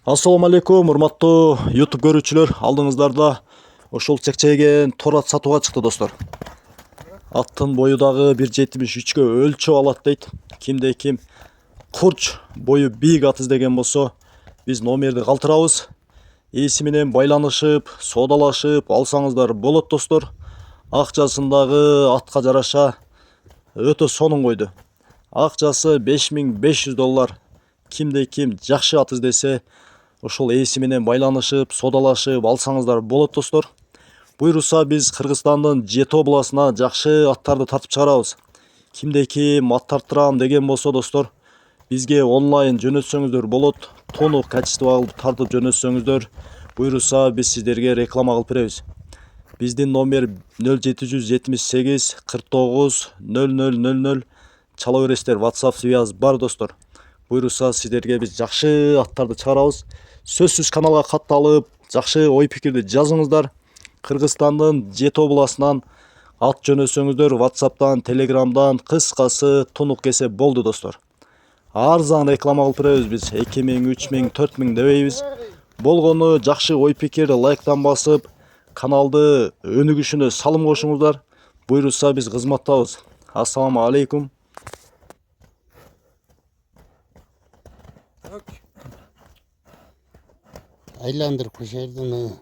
Assalamu алейкум, урматтуу YouTube көрүүчүлөр. Алдыңыздарда ошол чекчейген тор ат сатууга чыкты достор. Аттын бою дагы 1.73-кө өлчөп алат дейт. Кимде ким курч бою бийик ат издеген болсо, биз номерди калтырабыз. Ээси менен байланышып, соодалашып алсаңыздар болот достор. Акчасындагы атка жараша өтө сонун койду. Акчасы $5500. Кимде ким жакшы ат издесе, ошол ээси менен байланышып, соодалашып алсаңыздар болот достор. Буйруса биз Кыргызстандын Жети областына жакшы аттарды тартып чыгарабыз. Кимде ким ат тарттырам деген болсо достор, бизге онлайн жөнөтсөңүздөр болот. Тону качестволуу тартып жөнөтсөңүздөр, буйруса биз сиздерге реклама кылып беребиз. Биздин номер 0778 49 0000. Чала бересиздер, WhatsApp связь бар достор. Буйруса сиздерге биз жакшы аттарды чыгарабыз. Сөзсүз каналга катталып, жакшы ой пикирди жазыңыздар. Кыргызстандын Жети областынан ат жөнөтсөңүздөр, WhatsApp'тан, Telegram'дан кыскасы тунук кесе болду достор. Арзан реклама кылып беребиз биз. 2000, 3000, 4000 дебейбиз. Болгону жакшы ой пикир, лайктан басып, каналды өнүгүшүнө салым кошуңуздар. Буйруса биз кызматтабыз. Ассаламу алейкум. Aylandır kuşerdin.